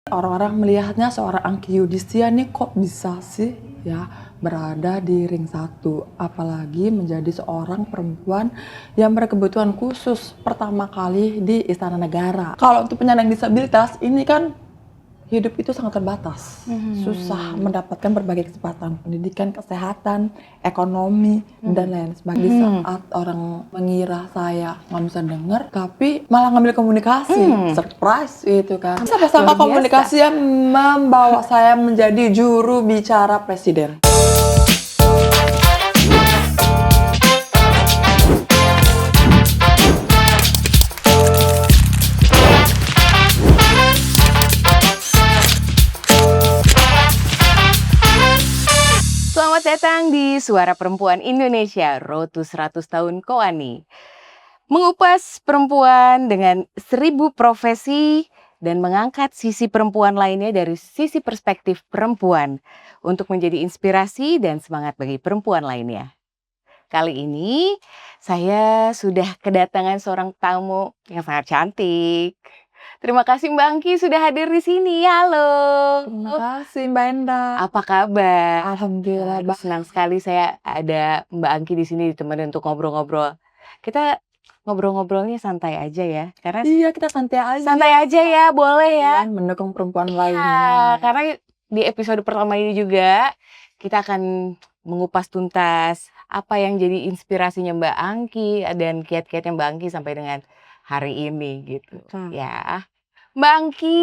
Orang-orang melihatnya seorang Angki Yudhistia nih kok bisa sih ya berada di ring satu, apalagi menjadi seorang perempuan yang berkebutuhan khusus pertama kali di Istana Negara. Kalau untuk penyandang disabilitas ini kan hidup itu sangat terbatas, susah mendapatkan berbagai kesempatan, pendidikan, kesehatan, ekonomi, dan lain sebagainya. Di saat orang mengira saya nggak bisa dengar, tapi malah ngambil komunikasi, surprise itu kan. Siapa sangka komunikasi yang membawa saya menjadi juru bicara presiden. Selamat datang di Suara Perempuan Indonesia, Road to 100 tahun Koani. Mengupas perempuan dengan 1000 profesi dan mengangkat sisi perempuan lainnya dari sisi perspektif perempuan untuk menjadi inspirasi dan semangat bagi perempuan lainnya. Kali ini saya sudah kedatangan seorang tamu yang sangat cantik. Terima kasih Mbak Angki sudah hadir di sini. Halo. Terima kasih Mbak Enda. Apa kabar? Alhamdulillah, Aduh, senang sekali saya ada Mbak Angki di sini ditemani untuk ngobrol-ngobrol. Kita ngobrol-ngobrolnya santai aja ya, karena Iya, kita santai aja. santai aja ya, boleh ya. Dan mendukung perempuan Iya, lainnya. karena di episode pertama ini juga kita akan mengupas tuntas apa yang jadi inspirasinya Mbak Angki dan kiat-kiatnya Mbak Angki sampai dengan hari ini gitu. Ya, Mbak Angki,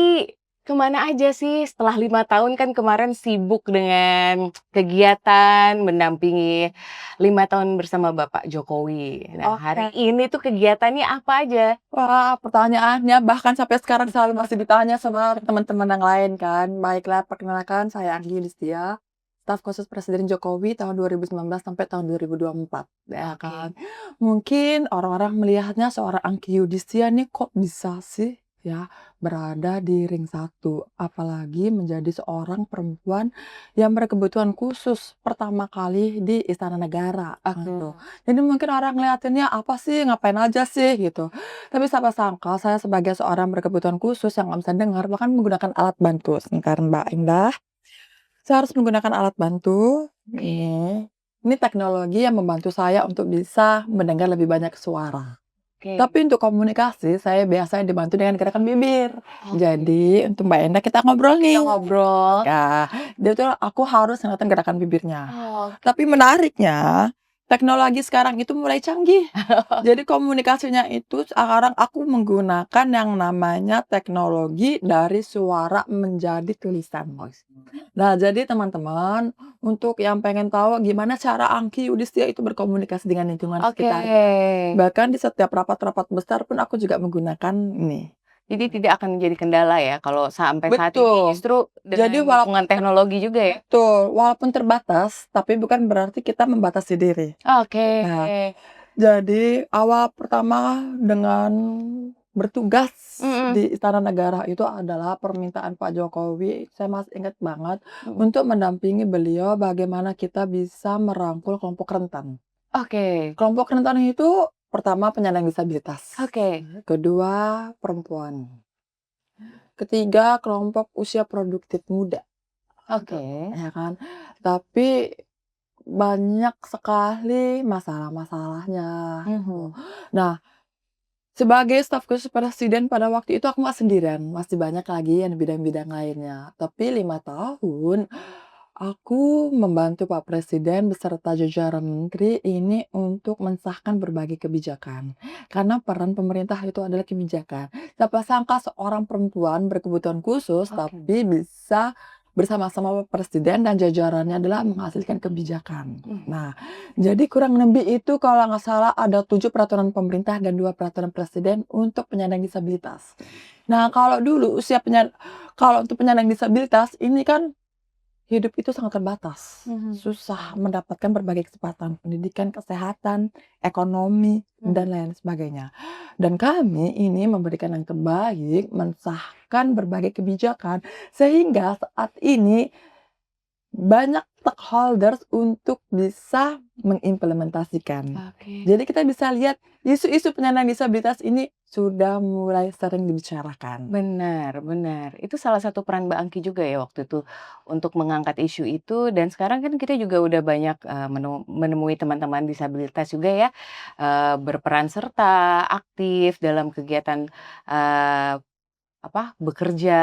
kemana aja sih setelah 5 tahun kan kemarin sibuk dengan kegiatan mendampingi 5 tahun bersama Bapak Jokowi. Nah, hari ini tuh kegiatannya apa aja? Wah, pertanyaannya bahkan sampai sekarang selalu masih ditanya sama teman-teman yang lain kan. Baiklah, perkenalkan saya Angki Yudhistia, staf khusus Presiden Jokowi tahun 2019 sampai tahun 2024. Ya kan. Mungkin orang-orang melihatnya seorang Angki Yudhistia nih kok bisa sih ya berada di ring satu, apalagi menjadi seorang perempuan yang berkebutuhan khusus pertama kali di Istana Negara gitu. Jadi mungkin orang ngeliatinnya apa sih, ngapain aja sih gitu. Tapi siapa sangka saya sebagai seorang berkebutuhan khusus yang nggak bisa dengar, bahkan menggunakan alat bantu. Sebentar Mbak Indah, saya harus menggunakan alat bantu. Ini teknologi yang membantu saya untuk bisa mendengar lebih banyak suara. Tapi untuk komunikasi, saya biasanya dibantu dengan gerakan bibir. Jadi untuk Mbak Enda kita ngobrol nih. Kita ngobrol. Ya, dia tuh aku harus ngeliatin gerakan bibirnya. Tapi menariknya, teknologi sekarang itu mulai canggih. Jadi komunikasinya itu sekarang aku menggunakan yang namanya teknologi dari suara menjadi tulisan. Nah, jadi teman-teman, untuk yang pengen tahu gimana cara Angki Yudhistia itu berkomunikasi dengan lingkungan sekitar. Bahkan di setiap rapat-rapat besar pun aku juga menggunakan ini. Jadi tidak akan menjadi kendala ya kalau sampai saat ini Betul. justru Jadi dengan dukungan teknologi juga ya? Betul, walaupun terbatas, tapi bukan berarti kita membatasi diri. Nah, jadi awal pertama dengan bertugas di Istana Negara itu adalah permintaan Pak Jokowi, saya masih ingat banget, untuk mendampingi beliau bagaimana kita bisa merangkul kelompok rentan. Kelompok rentan itu pertama penyandang disabilitas, kedua perempuan, ketiga kelompok usia produktif muda. Ya kan, tapi banyak sekali masalah-masalahnya. Nah, sebagai staf khusus presiden pada waktu itu aku nggak sendirian, masih banyak lagi yang bidang-bidang lainnya. Tapi 5 tahun aku membantu Pak Presiden beserta jajaran menteri ini untuk mensahkan berbagai kebijakan. Karena peran pemerintah itu adalah kebijakan. Siapa sangka seorang perempuan berkebutuhan khusus tapi bisa bersama-sama Pak Presiden dan jajarannya adalah menghasilkan kebijakan. Nah, jadi kurang lebih itu kalau nggak salah ada 7 peraturan pemerintah dan 2 peraturan presiden untuk penyandang disabilitas. Nah, kalau dulu kalau untuk penyandang disabilitas ini kan hidup itu sangat terbatas, susah mendapatkan berbagai kesempatan, pendidikan, kesehatan, ekonomi, dan lain sebagainya. Dan kami ini memberikan yang terbaik, mensahkan berbagai kebijakan, sehingga saat ini banyak stakeholders untuk bisa mengimplementasikan. Jadi kita bisa lihat isu-isu penyandang disabilitas ini sudah mulai sering dibicarakan. Benar benar. Itu salah satu peran Mbak Angki juga ya waktu itu, untuk mengangkat isu itu dan sekarang kan kita juga udah banyak, menemui teman-teman disabilitas juga ya, berperan serta aktif dalam kegiatan, eee, bekerja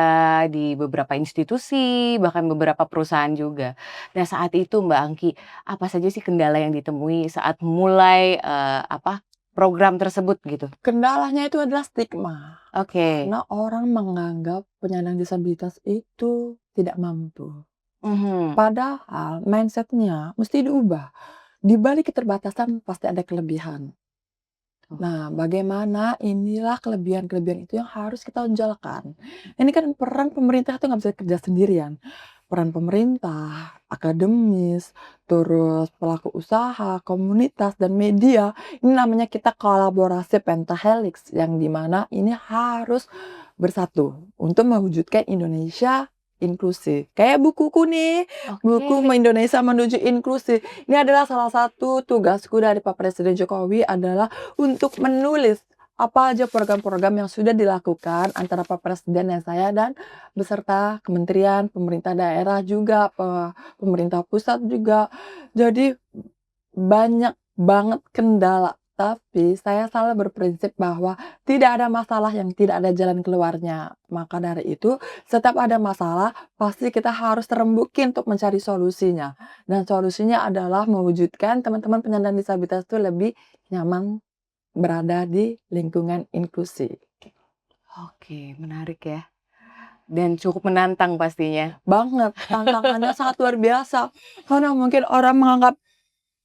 di beberapa institusi, bahkan beberapa perusahaan juga. Nah saat itu Mbak Angki, apa saja sih kendala yang ditemui saat mulai, program tersebut gitu? Kendalanya itu adalah stigma, Oke. karena orang menganggap penyandang disabilitas itu tidak mampu. Mhm. Padahal mindset-nya mesti diubah. Di balik keterbatasan pasti ada kelebihan. Tuh. Nah, bagaimana inilah kelebihan-kelebihan itu yang harus kita tonjolkan. Ini kan peran pemerintah itu nggak bisa kerja sendirian. Peran pemerintah, akademis, terus pelaku usaha, komunitas, dan media. Ini namanya kita kolaborasi pentahelix yang dimana ini harus bersatu untuk mewujudkan Indonesia inklusif. Kayak bukuku nih, buku Oke. Indonesia Menuju Inklusif. Ini adalah salah satu tugasku dari Pak Presiden Jokowi adalah untuk menulis apa aja program-program yang sudah dilakukan antara Pak Presiden dan saya dan beserta kementerian, pemerintah daerah juga, pemerintah pusat juga. Jadi banyak banget kendala, tapi saya selalu berprinsip bahwa tidak ada masalah yang tidak ada jalan keluarnya. Maka dari itu, setiap ada masalah pasti kita harus rembukin untuk mencari solusinya. Dan solusinya adalah mewujudkan teman-teman penyandang disabilitas itu lebih nyaman berada di lingkungan inklusi. Oke, menarik ya. Dan cukup menantang pastinya. Banget, tantangannya sangat luar biasa. Karena mungkin orang menganggap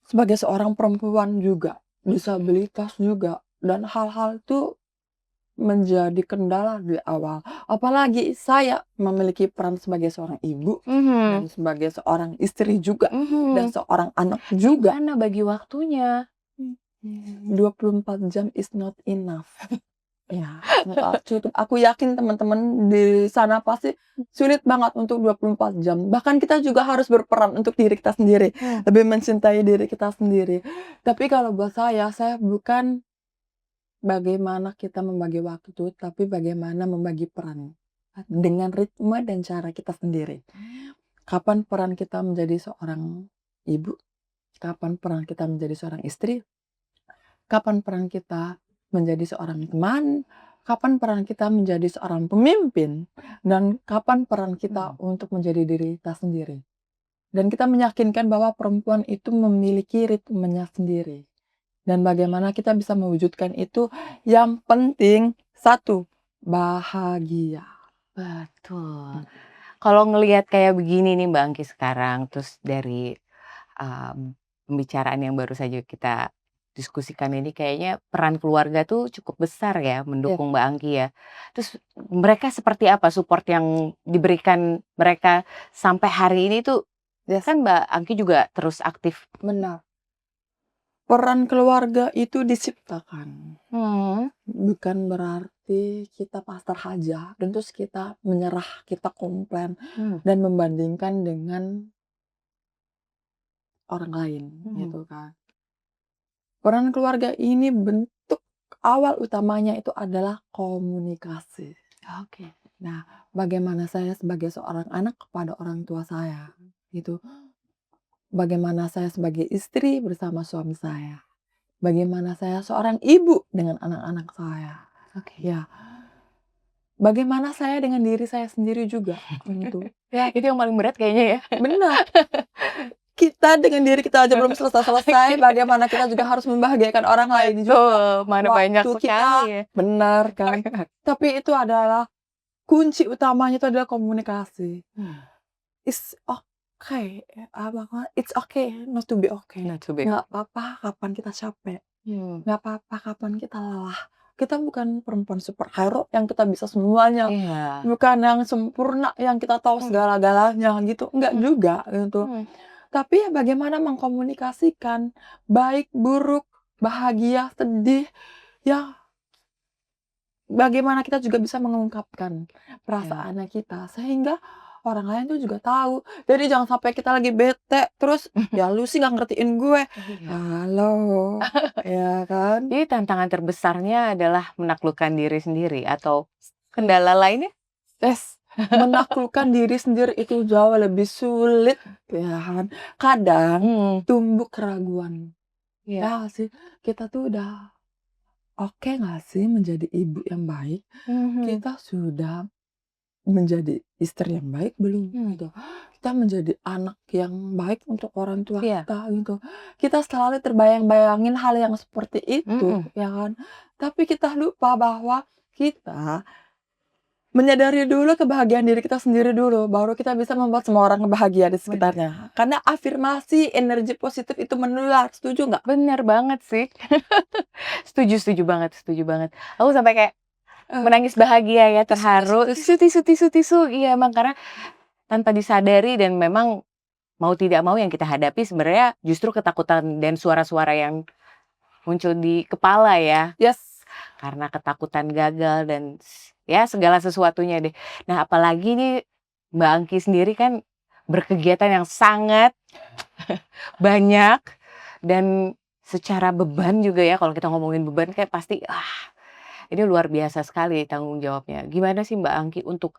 sebagai seorang perempuan juga, disabilitas juga, dan hal-hal itu menjadi kendala di awal. Apalagi saya memiliki peran sebagai seorang ibu, dan Mhm. sebagai seorang istri juga, dan Mhm. seorang anak juga. Gimana bagi waktunya? 24 jam is not enough. Ya, nggak cukup. Aku yakin teman-teman di sana pasti sulit banget untuk 24 jam. Bahkan kita juga harus berperan untuk diri kita sendiri, lebih mencintai diri kita sendiri. Tapi kalau buat saya bukan bagaimana kita membagi waktu, tapi bagaimana membagi peran dengan ritme dan cara kita sendiri. Kapan peran kita menjadi seorang ibu, kapan peran kita menjadi seorang istri, kapan peran kita menjadi seorang teman, kapan peran kita menjadi seorang pemimpin, dan kapan peran kita untuk menjadi diri kita sendiri. Dan kita meyakinkan bahwa perempuan itu memiliki ritmenya sendiri. Dan bagaimana kita bisa mewujudkan itu, yang penting satu, bahagia. Betul. Kalau ngelihat kayak begini nih Mbak Angki sekarang, terus dari, pembicaraan yang baru saja kita diskusikan ini kayaknya peran keluarga tuh cukup besar ya Ya, mendukung Mbak Angki ya. Terus mereka seperti apa support yang diberikan mereka sampai hari ini tuh? yes, Kan Mbak Angki juga terus aktif. benar. Peran keluarga itu diciptakan. Bukan berarti kita pasrah aja, dan terus kita menyerah, kita komplain, dan membandingkan dengan orang lain, gitu kan. Peran keluarga ini bentuk awal utamanya itu adalah komunikasi. Oke. Nah, bagaimana saya sebagai seorang anak kepada orang tua saya, gitu. Bagaimana saya sebagai istri bersama suami saya. Bagaimana saya seorang ibu dengan anak-anak saya. Oke. Ya, bagaimana saya dengan diri saya sendiri juga, gitu. Ya, Itu yang paling berat kayaknya ya? benar. Kita dengan diri kita aja belum selesai-selesai, bagaimana kita juga harus membahagiakan orang lain juga. Betul, mana banyak Waktu kita sekali ya. benar kan. Tapi itu adalah kunci utamanya itu adalah komunikasi. It's okay, it's okay not to be okay. Not to be. Nggak apa-apa kapan kita capek, nggak apa-apa kapan kita lelah. Kita bukan perempuan superhero yang kita bisa semuanya, Iya. bukan yang sempurna yang kita tahu segala-galanya gitu, enggak juga gitu. Tapi ya bagaimana mengkomunikasikan baik, buruk, bahagia, sedih, ya bagaimana kita juga bisa mengungkapkan perasaannya kita sehingga orang lain tuh juga tahu. Jadi jangan sampai kita lagi bete, terus, "Ya lu sih nggak ngertiin gue." Iya. Halo, ya kan? Jadi tantangan terbesarnya adalah menaklukkan diri sendiri atau kendala lainnya? Yes, menaklukkan diri sendiri itu jauh lebih sulit, ya kan? Kadang Hmm, tumbuh keraguan, iya. ya nggak sih? Kita tuh udah oke nggak sih menjadi ibu yang baik? Mhm, Kita sudah menjadi istri yang baik belum? hmm, Gitu. Kita menjadi anak yang baik untuk orang tua iya, kita gitu. Kita selalu terbayang-bayangin hal yang seperti itu, mhm, ya kan? Tapi kita lupa bahwa kita menyadari dulu kebahagiaan diri kita sendiri dulu, baru kita bisa membuat semua orang bahagia di bener. sekitarnya. Karena afirmasi energi positif itu menular, setuju nggak? Bener banget sih. Setuju setuju banget setuju banget. Aku sampai kayak Eh, menangis bahagia ya, tisu tisu terharu, tisu. tisu tisu tisu tisu, iya emang karena tanpa disadari dan memang mau tidak mau yang kita hadapi sebenarnya justru ketakutan dan suara-suara yang muncul di kepala ya, Yes. karena ketakutan gagal dan ya segala sesuatunya deh. Nah apalagi nih Mbak Angki sendiri kan berkegiatan yang sangat banyak dan secara beban juga ya kalau kita ngomongin beban kayak pasti, ini luar biasa sekali tanggung jawabnya. Gimana sih Mbak Angki untuk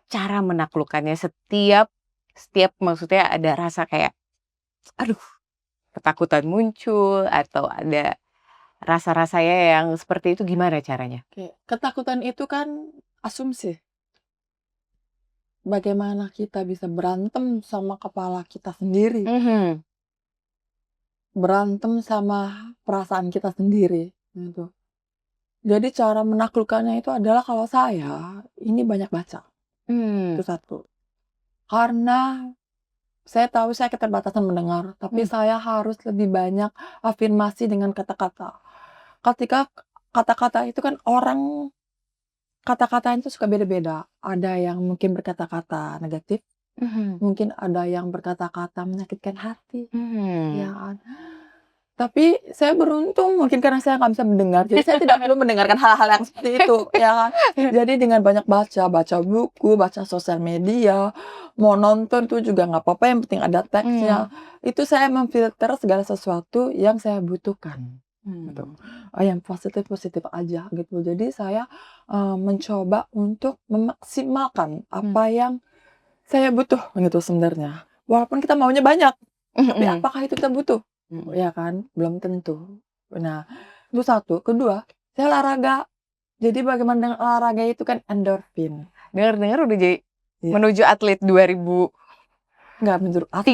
cara menaklukkannya setiap setiap maksudnya ada rasa kayak, aduh ketakutan muncul atau ada rasa-rasanya yang seperti itu gimana caranya? Oke, ketakutan itu kan asumsi. Bagaimana kita bisa berantem sama kepala kita sendiri, Mhm, berantem sama perasaan kita sendiri, gitu. Jadi cara menaklukkannya itu adalah kalau saya, ini banyak baca, mmm, itu satu. Karena saya tahu saya keterbatasan mendengar, tapi mmm, saya harus lebih banyak afirmasi dengan kata-kata. Ketika kata-kata itu kan orang kata-katanya itu suka beda-beda. Ada yang mungkin berkata-kata negatif, mhm, mungkin ada yang berkata-kata menyakitkan hati, ya mmm, kan. Tapi saya beruntung mungkin karena saya nggak bisa mendengar, jadi saya tidak perlu mendengarkan hal-hal yang seperti itu, ya kan. Jadi dengan banyak baca, baca buku, baca sosial media, mau nonton tuh juga nggak apa-apa, yang penting ada teksnya. mmm, Itu saya memfilter segala sesuatu yang saya butuhkan, gitu. mmm, Yang positif-positif aja gitu. Jadi saya, mencoba untuk memaksimalkan mmm, apa yang saya butuh gitu sebenarnya. Walaupun kita maunya banyak, tapi mhm, apakah itu kita butuh? mhm. Ya kan? Belum tentu. Nah, itu satu. Kedua, saya olahraga. Jadi bagaimana dengan olahraga itu kan endorfin. Dengar-dengar udah jadi Iya, menuju atlet 2030. nggak menurut aku.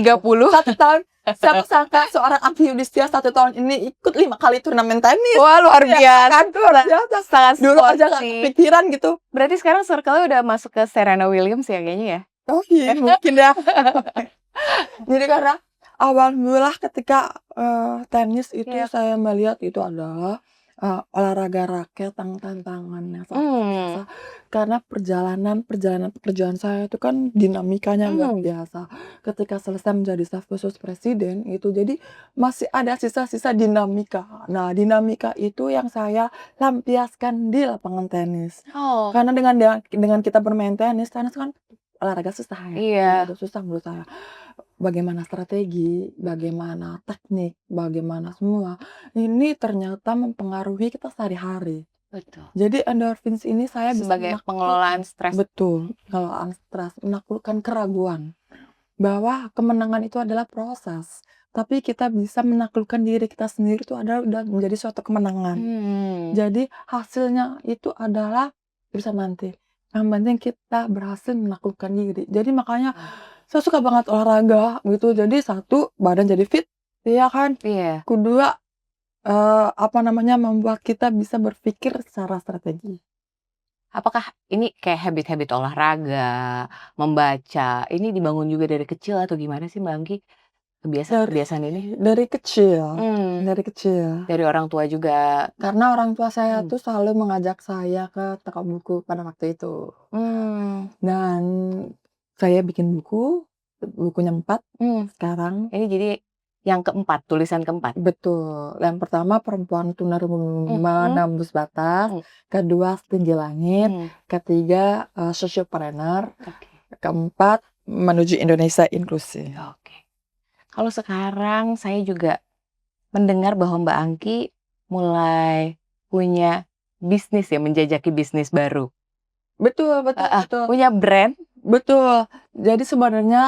1 tahun, siapa sangka seorang Angki Yudhistia 1 tahun ini ikut 5 kali turnamen tenis. Wah luar Ya biasa, kan? Luar biasa. sangat Dulu aja nggak sporty. kepikiran gitu. Berarti sekarang circle-nya udah masuk ke Serena Williams ya kayaknya ya? Oh iya, mungkin ya. Jadi karena awal mula ketika, tenis itu Iya. saya melihat itu adalah, olahraga raket yang tantangannya sangat luar biasa. Mmm, Karena perjalanan pekerjaan saya itu kan dinamikanya luar mmm, biasa. Ketika selesai menjadi staf khusus presiden itu, jadi masih ada sisa-sisa dinamika. Nah, dinamika itu yang saya lampiaskan di lapangan tenis. oh, Karena dengan kita bermain tenis, tenis kan olahraga susah ya, iya, olahraga susah menurut saya. Bagaimana strategi, bagaimana teknik, bagaimana semua, ini ternyata mempengaruhi kita sehari-hari. betul. Jadi endorfins ini saya bisa Sebagai pengelolaan menaklukkan stres. betul, kalau stres, menaklukkan keraguan, bahwa kemenangan itu adalah proses, tapi kita bisa menaklukkan diri kita sendiri itu adalah udah menjadi suatu kemenangan. Mmm, Jadi hasilnya itu adalah urusan nanti, yang penting kita berhasil menaklukkan diri. Jadi makanya mmm, saya suka banget olahraga gitu. Jadi satu, badan jadi fit, iya kan. iya. Kedua, apa namanya, membuat kita bisa berpikir secara strategi. Apakah ini kayak habit-habit olahraga, membaca, ini dibangun juga dari kecil atau gimana sih Mbak Angki, Dari kebiasaan-kebiasaan ini? dari kecil Mmm, dari kecil. dari orang tua juga? Karena orang tua saya Mmm, tuh selalu mengajak saya ke toko buku pada waktu itu. mmm, Dan saya bikin buku, bukunya 4 mmm, sekarang. ini jadi yang keempat, tulisan keempat? Betul, yang pertama perempuan tunar Mhm, menembus batas, mmm, kedua setinggi langit, mmm, ketiga, socialpreneur, oke. keempat menuju Indonesia inklusi. Oke. Kalau sekarang saya juga mendengar bahwa Mbak Angki mulai punya bisnis ya, menjajaki bisnis baru. Betul betul betul. Punya brand? Betul. Jadi sebenarnya,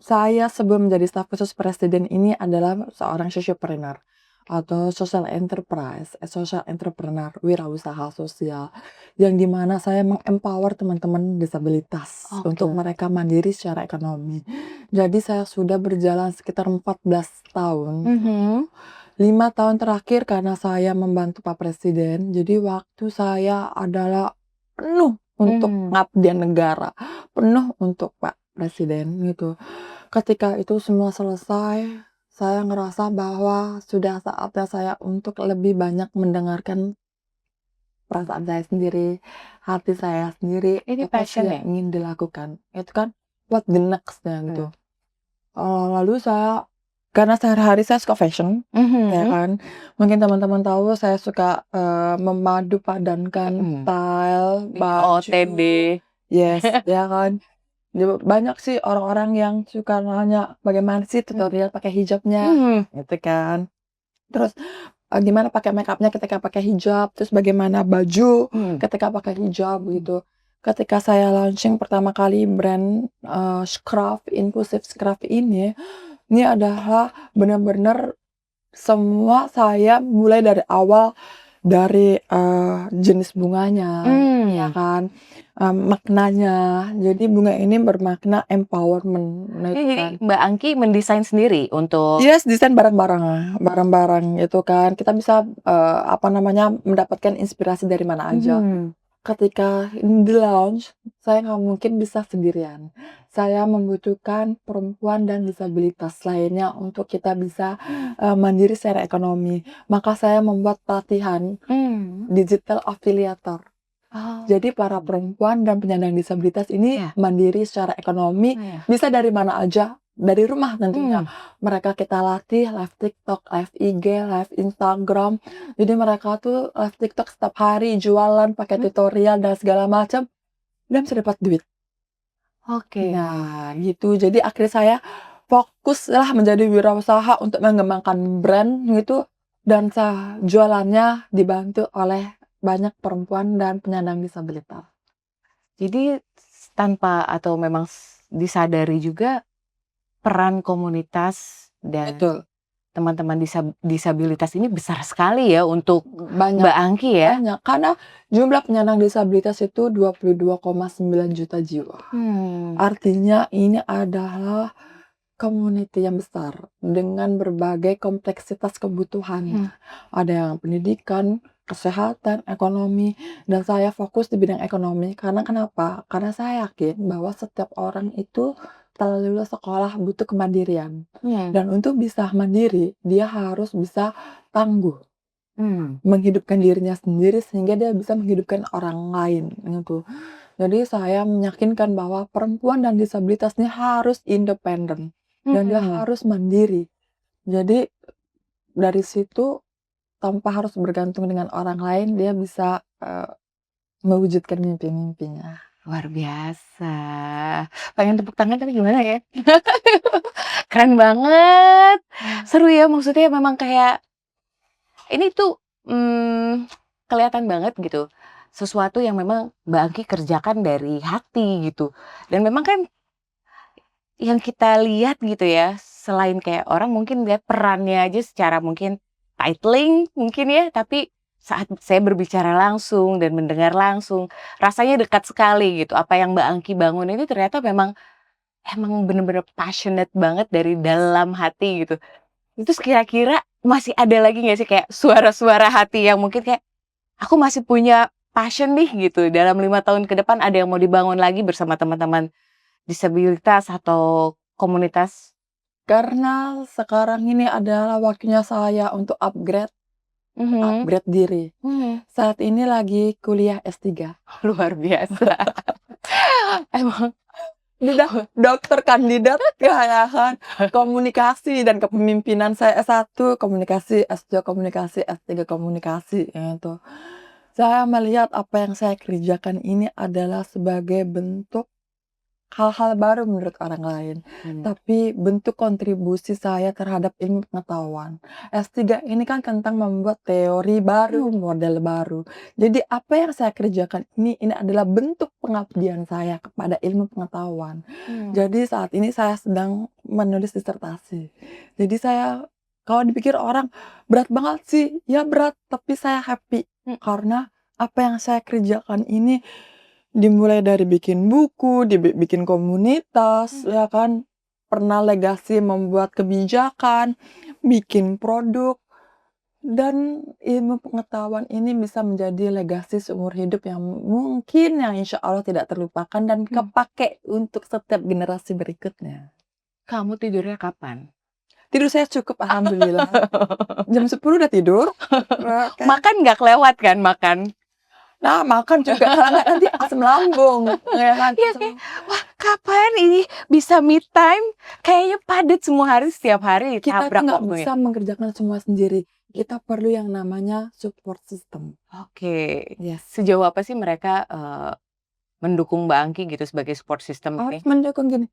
saya sebelum menjadi staf khusus presiden ini adalah seorang socialpreneur atau social enterprise, social entrepreneur, wirausaha sosial, yang di mana saya meng-empower teman-teman disabilitas untuk mereka mandiri secara ekonomi. Jadi saya sudah berjalan sekitar 14 tahun. 5 tahun terakhir karena saya membantu Pak Presiden, jadi waktu saya adalah penuh untuk pengabdian negara, penuh untuk Pak Presiden gitu. Ketika itu semua selesai, saya ngerasa bahwa sudah saatnya saya untuk lebih banyak mendengarkan perasaan saya sendiri, hati saya sendiri, Ini apa sih passion ya? yang ingin dilakukan. Itu kan what the next-nya gitu. Lalu saya karena sehari-hari saya suka fashion, ya kan. Mungkin teman-teman tahu saya suka, memadu padankan style, baju. OOTD. Yes, ya kan. Banyak sih orang-orang yang suka nanya, "Bagaimana sih tutorial pakai hijabnya?" Gitu kan. Terus, gimana pakai makeupnya ketika pakai hijab, terus bagaimana baju ketika pakai hijab gitu. Ketika saya launching pertama kali brand, scruf, inclusive scruf ini adalah benar-benar semua saya mulai dari awal, dari, jenis bunganya, ya kan, maknanya. Jadi bunga ini bermakna empowerment, nah itu Jadi kan. Mbak Angki mendesain sendiri untuk Yes, desain barang-barang, barang-barang itu kan. Kita bisa, apa namanya, mendapatkan inspirasi dari mana aja. Ketika di-launch, saya nggak mungkin bisa sendirian. Saya membutuhkan perempuan dan disabilitas lainnya untuk kita bisa, mandiri secara ekonomi. Maka saya membuat pelatihan digital affiliator. Jadi para perempuan dan penyandang disabilitas ini mandiri secara ekonomi, bisa dari mana aja, dari rumah tentunya. Mereka kita latih live TikTok, live IG, live Instagram. Jadi mereka tuh live TikTok setiap hari, jualan, pakai tutorial dan segala macam, dan bisa dapat duit. Nah, gitu. Jadi akhirnya saya fokuslah menjadi wirausaha untuk mengembangkan brand gitu, dan jualannya dibantu oleh banyak perempuan dan penyandang disabilitas. Jadi tanpa atau memang disadari juga peran komunitas dan Betul. teman-teman disabilitas ini besar sekali ya untuk Banyak, Mbak Angki ya? banyak. Karena jumlah penyandang disabilitas itu 22,9 juta jiwa. Artinya ini adalah community yang besar dengan berbagai kompleksitas kebutuhannya. Ada yang pendidikan, kesehatan, ekonomi, dan saya fokus di bidang ekonomi. Karena kenapa? Karena saya yakin bahwa setiap orang itu setelah lulus sekolah butuh kemandirian. Dan untuk bisa mandiri, dia harus bisa tangguh. Menghidupkan dirinya sendiri sehingga dia bisa menghidupkan orang lain gitu. Jadi saya meyakinkan bahwa perempuan dan disabilitas ini harus independen dan dia harus mandiri. Jadi dari situ tanpa harus bergantung dengan orang lain, dia bisa, mewujudkan mimpi-mimpinya. Luar biasa. Pengen tepuk tangan tapi gimana ya? Keren banget. Seru ya, maksudnya memang kayak ini tuh kelihatan banget gitu. Sesuatu yang memang Mbak Angki kerjakan dari hati gitu. Dan memang kan yang kita lihat gitu ya, selain kayak orang mungkin lihat perannya aja secara mungkin titling mungkin ya, tapi saat saya berbicara langsung dan mendengar langsung, rasanya dekat sekali gitu. Apa yang Mbak Angki bangun ini ternyata memang bener-bener passionate banget dari dalam hati gitu. Itu kira-kira masih ada lagi nggak sih kayak suara-suara hati yang mungkin kayak, aku masih punya passion nih gitu, dalam 5 tahun ke depan ada yang mau dibangun lagi bersama teman-teman disabilitas atau komunitas? Karena sekarang ini adalah waktunya saya untuk upgrade diri. Saat ini lagi kuliah S3. Luar biasa. Emang Dokter kandidat ya kan, komunikasi dan kepemimpinan. Saya S1 komunikasi, S2 komunikasi, S3 komunikasi gitu. Saya melihat apa yang saya kerjakan ini adalah sebagai bentuk hal-hal baru menurut orang lain, tapi bentuk kontribusi saya terhadap ilmu pengetahuan. S3 ini kan tentang membuat teori baru, model baru. Jadi apa yang saya kerjakan ini adalah bentuk pengabdian saya kepada ilmu pengetahuan. Jadi saat ini saya sedang menulis disertasi. Jadi saya, kalau dipikir orang, berat banget sih, ya berat, tapi saya happy. Karena apa yang saya kerjakan ini dimulai dari bikin buku, bikin komunitas, ya kan. Pernah legasi membuat kebijakan, bikin produk, dan ilmu pengetahuan ini bisa menjadi legasi seumur hidup yang mungkin yang insya Allah tidak terlupakan dan kepake untuk setiap generasi berikutnya. Kamu tidurnya kapan? Tidur saya cukup, alhamdulillah. Jam 10 udah tidur. Makan nggak kelewat kan makan? Nah, makan juga, kalau nggak nanti asam lambung. Ya kan? Iya, kayak, wah kapan ini bisa me time? Kayaknya padat semua hari, setiap hari Kita tabrak nggak waktunya. bisa mengerjakan semua sendiri. Kita perlu yang namanya support system. Oke. Yes. Sejauh apa sih mereka mendukung Mbak Angki gitu sebagai support system ini? Mendukung gini.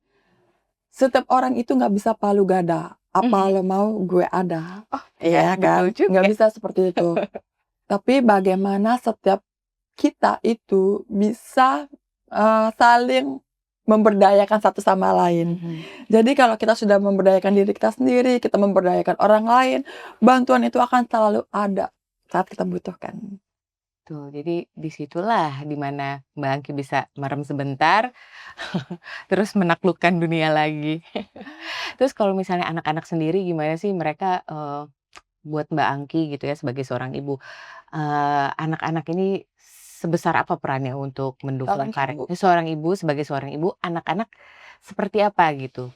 Setiap orang itu nggak bisa palu gada. Apa lo mau, gue ada. Iya kan? betul juga. Nggak bisa seperti itu. Tapi bagaimana setiap kita itu bisa saling memberdayakan satu sama lain. Jadi kalau kita sudah memberdayakan diri kita sendiri, kita memberdayakan orang lain, bantuan itu akan selalu ada saat kita butuhkan. Tuh, jadi disitulah dimana Mbak Angki bisa merem sebentar, terus menaklukkan dunia lagi. Terus kalau misalnya anak-anak sendiri gimana sih mereka buat Mbak Angki gitu ya sebagai seorang ibu, anak-anak ini sebesar apa perannya untuk mendukung karir seorang ibu, sebagai seorang ibu, anak-anak seperti apa gitu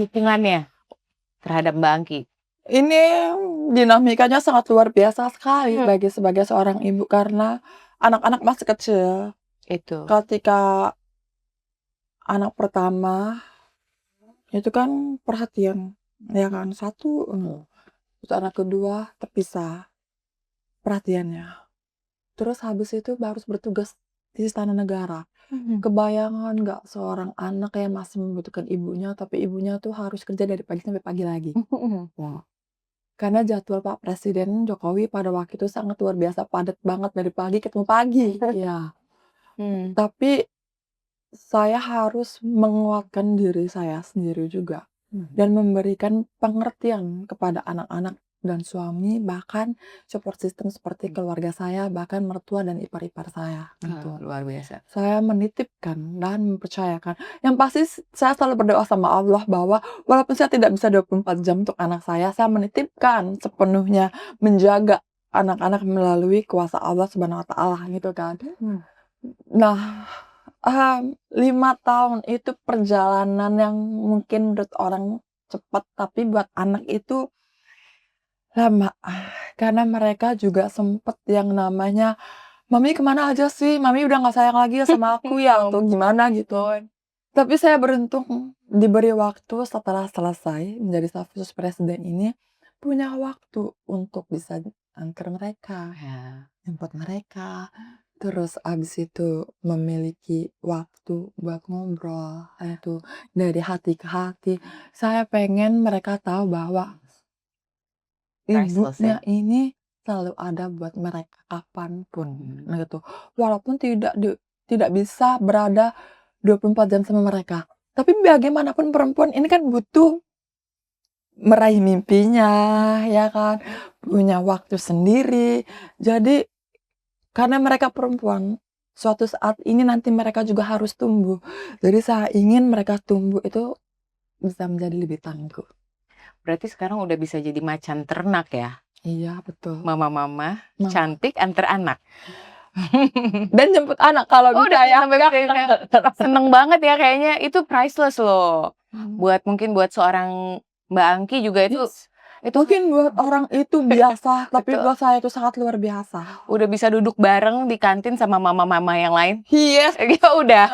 dukungannya terhadap Mbak Angki? Ini dinamikanya sangat luar biasa sekali sebagai seorang ibu, karena anak-anak masih kecil. Itu. Ketika anak pertama itu kan perhatian, ya kan, satu, terus anak kedua terpisah perhatiannya. Terus habis itu harus bertugas di istana negara. Kebayangan nggak seorang anak yang masih membutuhkan ibunya, tapi ibunya tuh harus kerja dari pagi sampai pagi lagi. Karena jadwal Pak Presiden Jokowi pada waktu itu sangat luar biasa padat banget, dari pagi ketemu pagi. Ya. Tapi saya harus menguatkan diri saya sendiri juga. Dan memberikan pengertian kepada anak-anak dan suami, bahkan support system seperti keluarga saya, bahkan mertua dan ipar-ipar saya. Luar biasa. Saya menitipkan dan mempercayakan. Yang pasti saya selalu berdoa sama Allah bahwa walaupun saya tidak bisa 24 jam untuk anak saya menitipkan sepenuhnya menjaga anak-anak melalui kuasa Allah Subhanahu wa Ta'ala gitu kan. Nah, 5 tahun itu perjalanan yang mungkin menurut orang cepat, tapi buat anak itu lama. Karena mereka juga sempet yang namanya, "Mami kemana aja sih? Mami udah gak sayang lagi ya sama aku ya?" Atau gimana gitu. Tapi saya beruntung diberi waktu setelah selesai menjadi staf khusus presiden ini, punya waktu untuk bisa antar mereka, jemput mereka. Terus abis itu memiliki waktu buat ngobrol, itu dari hati ke hati. Saya pengen mereka tahu bahwa ibunya ini selalu ada buat mereka kapanpun, gitu. Walaupun tidak bisa berada 24 jam sama mereka. Tapi bagaimanapun perempuan ini kan butuh meraih mimpinya, ya kan, punya waktu sendiri. Jadi karena mereka perempuan, suatu saat ini nanti mereka juga harus tumbuh. Jadi saya ingin mereka tumbuh itu bisa menjadi lebih tangguh. Berarti sekarang udah bisa jadi macan ternak ya? Iya, betul. Mama-mama cantik antar anak. Dan jemput anak kalau bisa ya. Seneng banget ya kayaknya, itu priceless loh. Mungkin buat seorang Mbak Angki juga itu mungkin buat orang itu biasa, tapi buat saya itu sangat luar biasa. Udah bisa duduk bareng di kantin sama mama-mama yang lain. Yes. Ya udah.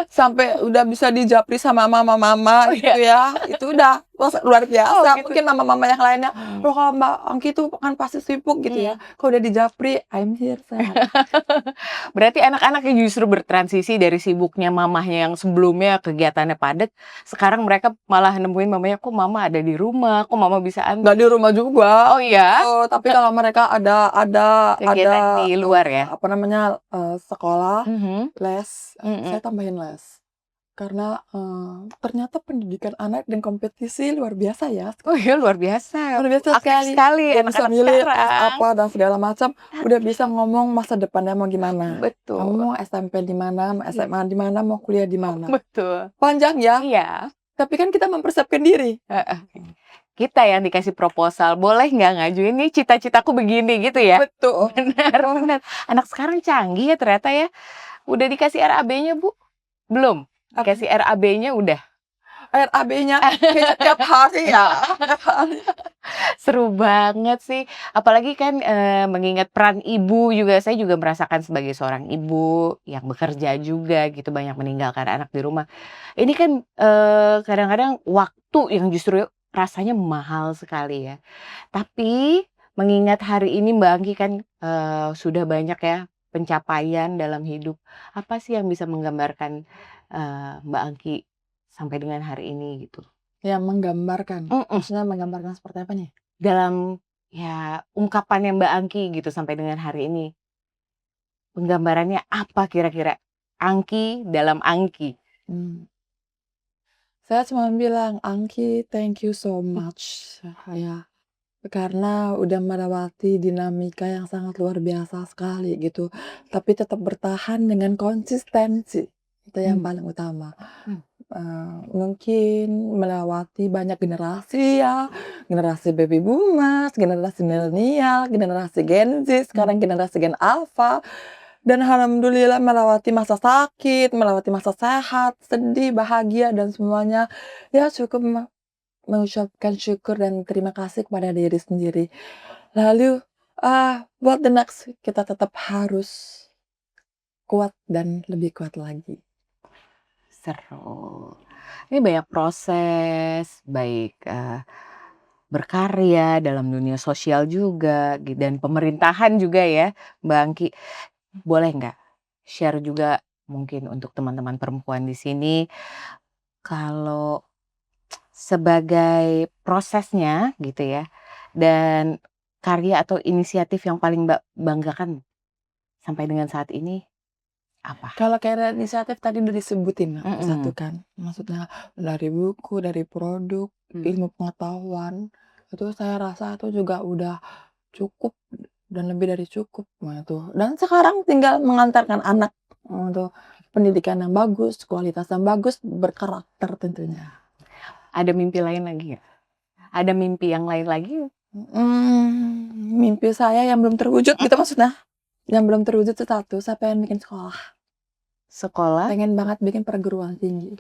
Sampai udah bisa dijapri sama mama-mama gitu ya. Itu udah luar Oh biasa. gitu. Mungkin mama-mama yang lainnya, "Loh kalau Mbak Angki tuh kan pasti sibuk," gitu ya. Kalau udah di Japri, "I'm here sayang." Berarti anak-anak yang justru bertransisi dari sibuknya mamahnya yang sebelumnya kegiatannya padat, sekarang mereka malah nemuin mamanya, "Kok mama ada di rumah? Kok mama bisa Nggak di rumah juga. Oh iya? Tapi kalau mereka ada Kegiatan di luar ya? apa namanya, sekolah, Mhm, les, mhm. saya tambahin les. Karena, ternyata pendidikan anak dan kompetisi luar biasa ya. Oh iya luar biasa, Luar biasa aktif sekali. sekali Udah bisa anak-anak milih les sekarang. apa dan segala macam, udah bisa ngomong masa depannya mau gimana. Kamu Betul, mau SMP di mana, mau iya, SMA di mana, mau kuliah di mana. betul. Panjang ya, Iya, tapi kan kita mempersiapkan diri. heeh. Kita yang dikasih proposal, "Boleh nggak ngajuin nih cita-citaku begini," gitu ya? Betul. Benar benar. Anak sekarang canggih ya ternyata ya. Udah dikasih RAB-nya, Bu? Belum? Apa? Dikasih RAB-nya udah? RAB-nya kayaknya tiap hari ya. Tiap hari. Seru banget sih. Apalagi kan, mengingat peran ibu juga, saya juga merasakan sebagai seorang ibu yang bekerja juga gitu, banyak meninggalkan anak di rumah. Ini kan, kadang-kadang waktu yang justru rasanya mahal sekali ya. Tapi mengingat hari ini Mbak Angki kan, sudah banyak ya pencapaian dalam hidup. Apa sih yang bisa menggambarkan, Mbak Angki sampai dengan hari ini gitu? Yang menggambarkan, Mhm. maksudnya menggambarkan seperti apa nih? Dalam, ya ungkapannya Mbak Angki gitu sampai dengan hari ini, penggambarannya apa kira-kira? Angki dalam Angki. Mmm, saya cuma bilang, "Angki, thank you so much," ya, karena udah melewati dinamika yang sangat luar biasa sekali gitu, tapi tetap bertahan dengan konsistensi, itu yang Mmm, paling utama. mmm, Mungkin melewati banyak generasi ya, generasi baby boomers, generasi milenial, generasi Gen Z, mmm. sekarang generasi Gen Alpha, dan alhamdulillah melewati masa sakit, melewati masa sehat, sedih, bahagia, dan semuanya. Ya cukup mengucapkan syukur dan terima kasih kepada diri sendiri. Lalu, buat the next, kita tetap harus kuat dan lebih kuat lagi. Seru. Ini banyak proses, baik, berkarya dalam dunia sosial juga dan pemerintahan juga ya, Mbak Angki. Boleh nggak share juga mungkin untuk teman-teman perempuan di sini, kalau sebagai prosesnya gitu ya, dan karya atau inisiatif yang paling Mbak banggakan sampai dengan saat ini apa? Kalau kayak inisiatif tadi udah disebutin satu Mhm, kan, maksudnya dari buku, dari produk, mmm, ilmu pengetahuan, itu saya rasa itu juga udah cukup dan lebih dari cukup, nah itu. Dan sekarang tinggal mengantarkan anak untuk pendidikan yang bagus, kualitas yang bagus, berkarakter tentunya. ada mimpi lain lagi nggak? Ada mimpi yang lain lagi? Mimpi saya yang belum terwujud gitu maksudnya? Yang belum terwujud itu satu, saya pengen bikin sekolah, Sekolah? pengen banget bikin perguruan tinggi.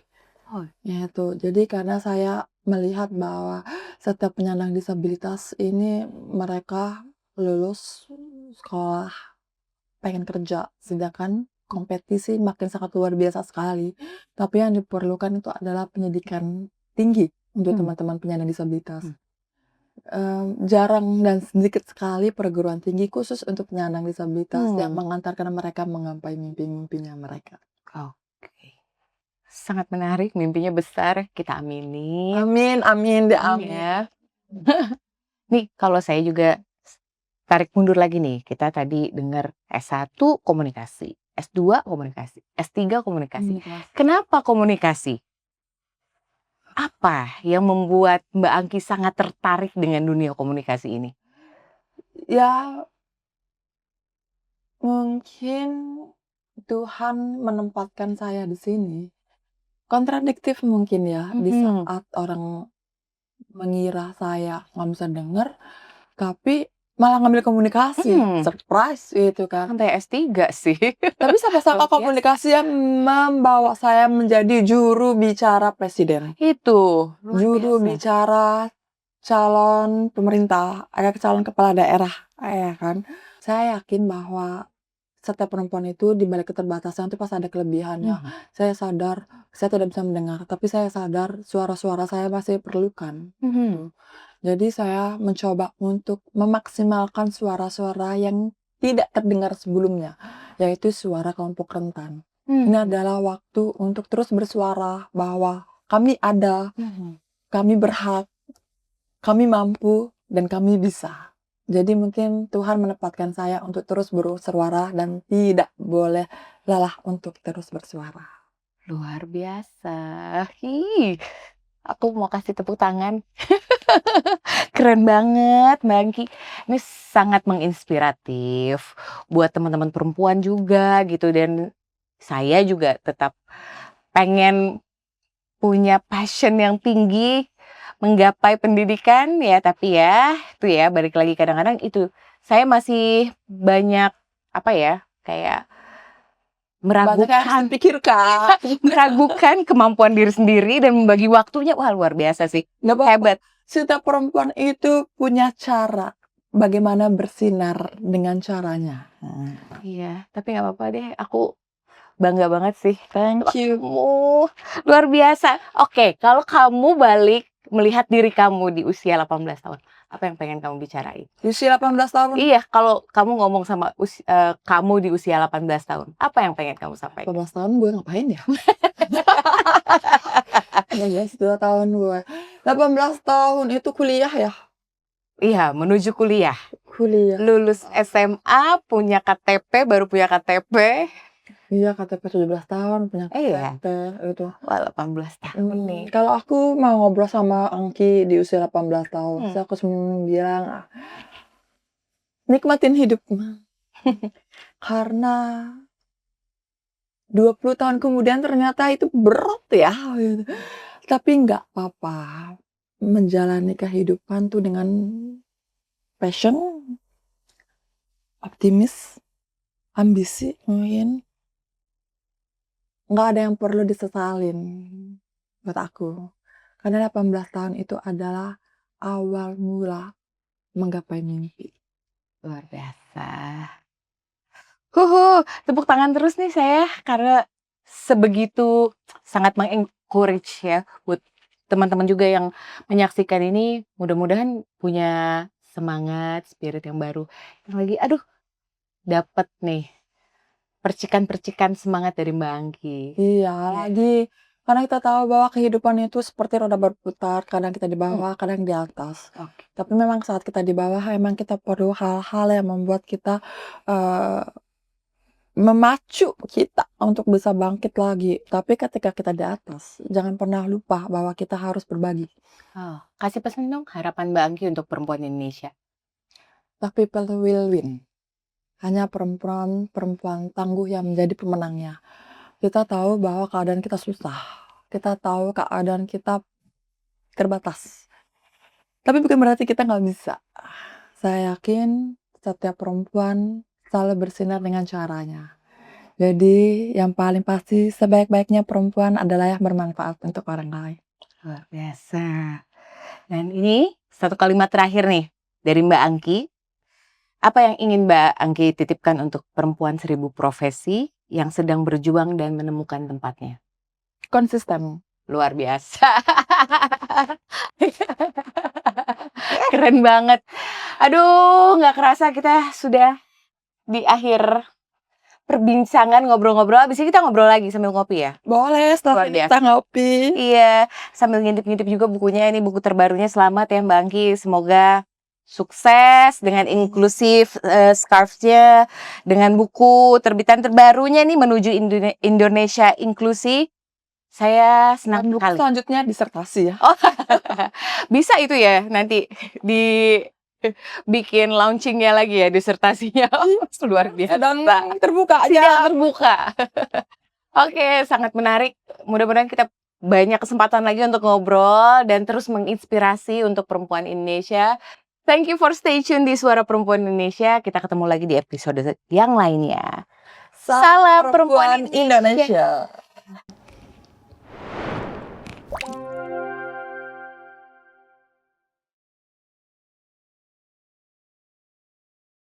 Oh, Ya itu, jadi karena saya melihat bahwa setiap penyandang disabilitas ini mereka lulus sekolah, pengen kerja, sedangkan kompetisi makin sangat luar biasa sekali. Tapi yang diperlukan itu adalah pendidikan tinggi untuk mmm, teman-teman penyandang disabilitas. mmm, Jarang dan sedikit sekali perguruan tinggi khusus untuk penyandang disabilitas yang mmm, mengantarkan mereka menggapai mimpi-mimpinya mereka. oke. Sangat menarik, mimpinya besar, kita aminin. Amin amin, amin. Ya. Nih kalau saya juga tarik mundur lagi nih, kita tadi dengar S1 komunikasi, S2 komunikasi, S3 komunikasi. Komunikasi. Kenapa komunikasi? Apa yang membuat Mbak Angki sangat tertarik dengan dunia komunikasi ini? Ya, mungkin Tuhan menempatkan saya di sini. Kontradiktif mungkin ya, di Mhm, saat orang mengira saya nggak bisa denger, tapi malah ngambil komunikasi, mmm, surprise gitu kan. sampai S3 sih. Tapi sama-sama Luar biasa. komunikasi yang membawa saya menjadi juru bicara presiden, Itu, luar juru biasa. bicara calon pemerintah, calon kepala daerah, ya kan. Saya yakin bahwa setiap perempuan itu di balik keterbatasan itu pasti ada kelebihannya. Saya sadar saya tidak bisa mendengar, tapi saya sadar suara-suara saya masih diperlukan. Jadi saya mencoba untuk memaksimalkan suara-suara yang tidak terdengar sebelumnya, yaitu suara kelompok rentan. Ini adalah waktu untuk terus bersuara bahwa kami ada, kami berhak, kami mampu, dan kami bisa. Jadi mungkin Tuhan menempatkan saya untuk terus bersuara dan tidak boleh lelah untuk terus bersuara. Luar biasa. Aku mau kasih tepuk tangan. Keren banget Mbak Angki. Ini sangat menginspiratif buat teman-teman perempuan juga gitu, dan saya juga tetap pengen punya passion yang tinggi menggapai pendidikan ya, tapi ya itu ya balik lagi, kadang-kadang itu saya masih banyak apa ya, kayak meragukan kemampuan diri sendiri dan membagi waktunya. Wah, luar biasa sih. Hebat. Setiap perempuan itu punya cara bagaimana bersinar dengan caranya. Iya, tapi nggak apa-apa deh. Aku bangga banget sih. Thank you. Luar biasa. Oke, kalau kamu balik melihat diri kamu di usia 18 tahun, apa yang pengen kamu bicarain? Di usia 18 tahun? Iya, kalau kamu ngomong sama kamu di usia 18 tahun, apa yang pengen kamu sampaikan? 18 tahun gue ngapain ya? 2 tahun gue. 18 tahun itu kuliah ya? Iya, menuju kuliah. Lulus SMA, punya KTP, baru punya KTP. Iya, KTP 17 tahun, punya KTP itu. Wah, 18 tahun nih. Kalau aku mau ngobrol sama Angki di usia 18 tahun, saya aku bilang, nikmatin hidup. Karena 20 tahun kemudian ternyata itu berat ya. Tapi nggak apa-apa. Menjalani kehidupan tuh dengan passion, optimis, ambisi mungkin. Nggak ada yang perlu disesalin buat aku. Karena 18 tahun itu adalah awal mula menggapai mimpi. Luar biasa. Tepuk tangan terus nih saya, karena sebegitu sangat mengencourage ya buat teman-teman juga yang menyaksikan ini. Mudah-mudahan punya semangat, spirit yang baru. Yang lagi, dapat nih percikan-percikan semangat dari Mbak Angki. Iya, lagi karena kita tahu bahwa kehidupan itu seperti roda berputar, kadang kita di bawah, kadang di atas. Tapi memang saat kita di bawah, emang kita perlu hal-hal yang membuat kita memacu kita untuk bisa bangkit lagi. Tapi ketika kita di atas, jangan pernah lupa bahwa kita harus berbagi. Kasih pesan dong, harapan Mbak Angki untuk perempuan Indonesia. The people will win. Hanya perempuan tangguh yang menjadi pemenangnya. Kita tahu bahwa keadaan kita susah. Kita tahu keadaan kita terbatas. Tapi bukan berarti kita nggak bisa. Saya yakin setiap perempuan selalu bersinar dengan caranya. Jadi yang paling pasti sebaik-baiknya perempuan adalah yang bermanfaat untuk orang lain. Luar biasa. Dan ini satu kalimat terakhir nih dari Mbak Angki. Apa yang ingin Mbak Angki titipkan untuk perempuan 1000 profesi yang sedang berjuang dan menemukan tempatnya? Konsisten. Luar biasa. Keren banget. Aduh, nggak kerasa kita sudah di akhir perbincangan ngobrol-ngobrol. Abis ini kita ngobrol lagi sambil ngopi ya? Boleh, setelah kita ngopi. Iya, sambil ngintip-ngintip juga bukunya. Ini buku terbarunya. Selamat ya Mbak Angki. Semoga sukses dengan inklusif scarf-nya, dengan buku terbitan terbarunya nih menuju Indonesia Inklusi. Saya senang sekali. Selanjutnya disertasi ya. Bisa itu ya nanti bikin launchingnya lagi ya, disertasinya. Luar biasa. Sedang terbuka aja. Sedang terbuka. Oke, sangat menarik. Mudah-mudahan kita banyak kesempatan lagi untuk ngobrol dan terus menginspirasi untuk perempuan Indonesia. Thank you for stay tune di Suara Perempuan Indonesia. Kita ketemu lagi di episode yang lainnya. Salam Perempuan Indonesia.